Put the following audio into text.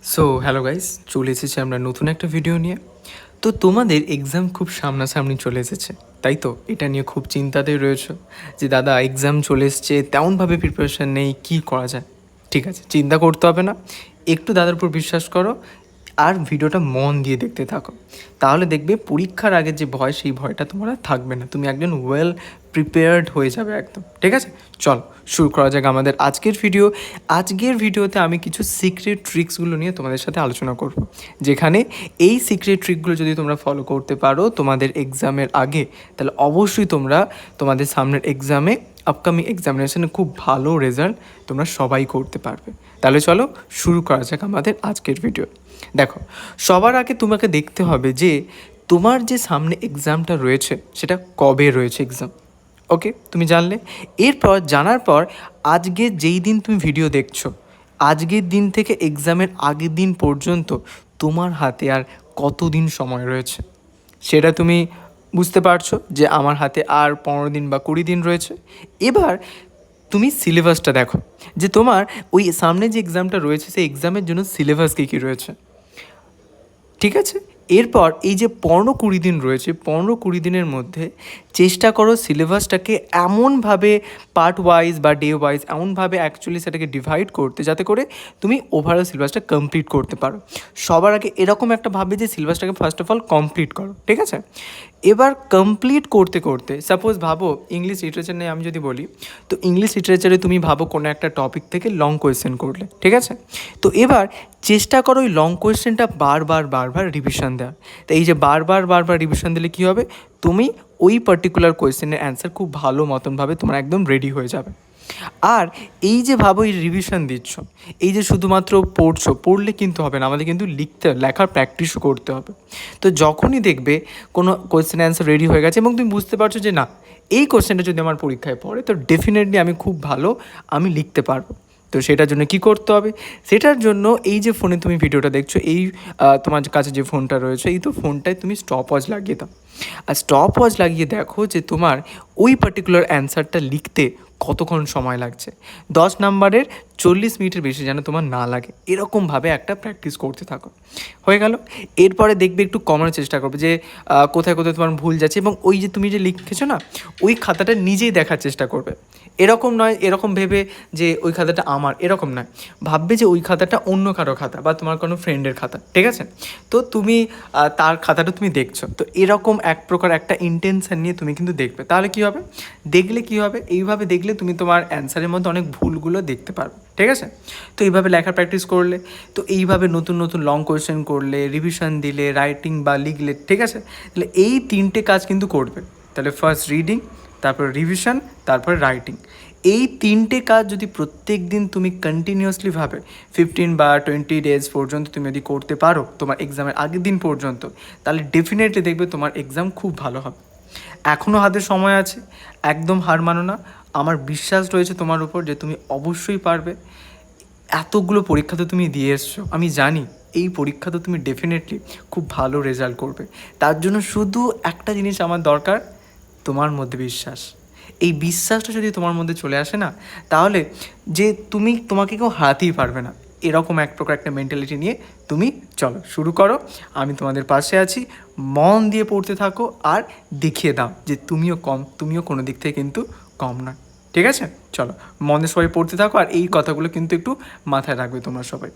So hello guys, চলে এসেছি আমরা নতুন একটা ভিডিও নিয়ে। তো তোমাদের এক্সাম খুব সামনাসামনি চলে এসেছে, তাই তো? এটা নিয়ে খুব চিন্তাতে রয়েছে যে দাদা এক্সাম চলে এসছে, তেমনভাবে প্রিপারেশান নেই, কী করা যায়। ঠিক আছে, চিন্তা করতে হবে না, একটু দাদার উপর বিশ্বাস করো আর ভিডিওটা মন দিয়ে দেখতে থাকো। তাহলে দেখবে পরীক্ষার আগে যে ভয়, সেই ভয়টা তোমার আর থাকবে না, তুমি একজন ওয়েল প্রিপেয়ার্ড হয়ে যাবে একদম। ঠিক আছে, চল শুরু করা যাক আমাদের আজকের ভিডিও। আজকের ভিডিওতে আমি কিছু সিক্রেট ট্রিক্সগুলো নিয়ে তোমাদের সাথে আলোচনা করব, যেখানে এই সিক্রেট ট্রিকগুলো যদি তোমরা ফলো করতে পারো তোমাদের এক্সামের আগে, তাহলে অবশ্যই তোমরা তোমাদের সামনের এক্সামে, আপকামিং এক্সামিনেশনে খুব ভালো রেজাল্ট তোমরা সবাই করতে পারবে। তাহলে চলো শুরু করা যাক আমাদের আজকের ভিডিও। দেখো, সবার আগে তোমাকে দেখতে হবে যে তোমার যে সামনে এক্সামটা রয়েছে সেটা কবে রয়েছে এক্সাম। ওকে, তুমি জানলে। এরপর জানার পর আজকে যেই দিন তুমি ভিডিও দেখছো, আজকের দিন থেকে এক্সামের আগের দিন পর্যন্ত তোমার হাতে আর কতদিন সময় রয়েছে সেটা তুমি বুঝতে পারছো যে আমার হাতে আর 15 দিন বা 20 দিন রয়েছে। এবার তুমি সিলেবাসটা দেখো যে তোমার ওই সামনে যে এক্সামটা রয়েছে সেই এক্সামের জন্য সিলেবাস কী কী রয়েছে। ঠিক আছে, এরপর এই যে 15-20 দিন রয়েছে, 15-20 দিনের মধ্যে চেষ্টা করো সিলেবাসটাকে এমনভাবে পার্ট ওয়াইজ বা ডে ওয়াইজ এমনভাবে অ্যাকচুয়ালি সেটাকে ডিভাইড করতে, যাতে করে তুমি ওভারঅল সিলেবাসটা কমপ্লিট করতে পারো। সবার আগে এরকম একটা ভাবে যে সিলেবাসটাকে ফার্স্ট অফ অল কমপ্লিট করো। ঠিক আছে, এবার কমপ্লিট করতে করতে সাপোজ ভাবো ইংলিশ লিটারেচার নিয়ে আমি যদি বলি, তো ইংলিশ লিটারেচারে তুমি ভাবো কোনো একটা টপিক থেকে লং কোয়েশ্চেন করলে। ঠিক আছে, তো এবার চেষ্টা করো ওই লং কোয়েশ্চেনটা বারবার রিভিশন দেওয়ার। তো এই যে বারবার রিভিশন দিলে কী হবে, তুমি ওই পার্টিকুলার কোয়েশ্চেনের অ্যান্সার খুব ভালো মতনভাবে তোমার একদম রেডি হয়ে যাবে। আর এই যে ভাবো এই রিভিশন দিচ্ছ, এই যে শুধুমাত্র পড়ছো, পড়লে কিন্তু হবে না, আমাদের কিন্তু লেখার প্র্যাকটিসও করতে হবে। তো যখনই দেখবে কোনো কোয়েশ্চেন অ্যান্সার রেডি হয়ে গেছে এবং তুমি বুঝতে পারছো যে না, এই কোয়েশ্চেনটা যদি আমার পরীক্ষায় পড়ে তো ডেফিনেটলি আমি খুব ভালো লিখতে পারবো। তো সেটার জন্য কি করতে হবে, সেটার জন্য এই যে ফোনে তুমি ভিডিওটা দেখছো, এই তোমার কাছে যে ফোনটা রয়েছে, এই তো ফোনটায় তুমি স্টপ ওয়াচ লাগিয়ে দাও। আর স্টপ ওয়াচ লাগিয়ে দেখো যে তোমার ওই পার্টিকুলার অ্যান্সারটা লিখতে কতক্ষণ সময় লাগছে। 10 নম্বরের 40 মিনিটের বেশি যেন তোমার না লাগে, এরকমভাবে একটা প্র্যাকটিস করতে থাকো। হয়ে গেল। এরপরে দেখবে একটু কমানোর চেষ্টা করবে যে কোথায় কোথায় তোমার ভুল যাচ্ছে, এবং ওই যে তুমি যে লিখেছো না, ওই খাতাটা নিজেই দেখার চেষ্টা করবে। এরকম নয়, এরকম ভেবে যে ওই খাতাটা আমার, এরকম নয়, ভাববে যে ওই খাতাটা অন্য কারো খাতা বা তোমার কোনো ফ্রেন্ডের খাতা। ঠিক আছে, তো তুমি তার খাতাটা তুমি দেখছো, তো এরকম এক প্রকার একটা ইন্টেনশন নিয়ে তুমি কিন্তু দেখবে। তাহলে কী হবে, দেখলে কী হবে, এইভাবে দেখলে তুমি তোমার অ্যান্সারের মধ্যে অনেক ভুলগুলো দেখতে পারবে। ঠিক আছে, তো এইভাবে লেখার প্র্যাকটিস করলে, তো এইভাবে নতুন নতুন লং কোয়েশ্চেন করলে, রিভিশন দিলে, রাইটিং বা লিখলে, ঠিক আছে, তাহলে এই 3টে কাজ কিন্তু করবে। তাহলে ফার্স্ট রিডিং, তারপর রিভিশন, তারপর রাইটিং। এই 3টে কাজ যদি প্রত্যেক দিন তুমি কন্টিনিউয়াসলিভাবে 15 বা 20 ডেজ পর্যন্ত তুমি যদি করতে পারো তোমার এক্সামের আগের দিন পর্যন্ত, তাহলে ডেফিনেটলি দেখবে তোমার এক্সাম খুব ভালো হবে। এখনও হাতে সময় আছে, একদম হার মানো না, আমার বিশ্বাস রয়েছে তোমার উপর যে তুমি অবশ্যই পারবে। এতগুলো পরীক্ষা তো তুমি দিয়ে এসছো, আমি জানি এই পরীক্ষা তো তুমি ডেফিনেটলি খুব ভালো রেজাল্ট করবে। তার জন্য শুধু একটা জিনিস আমার দরকার, তোমার মধ্যে বিশ্বাস। এই বিশ্বাসটা যদি তোমার মধ্যে চলে আসে না, তাহলে যে তোমাকে কেউ হারাতেই পারবে না, এরকম এক প্রকার একটা মেন্টালিটি নিয়ে তুমি চলো শুরু করো। আমি তোমাদের পাশে আছি, মন দিয়ে পড়তে থাকো আর দেখিয়ে দাও যে তুমিও কোনো দিক থেকে কিন্তু কম নয়। ঠিক আছে, চলো মনে সবাই পড়তে থাকো আর এই কথাগুলো কিন্তু একটু মাথায় রাখবে তোমরা সবাই।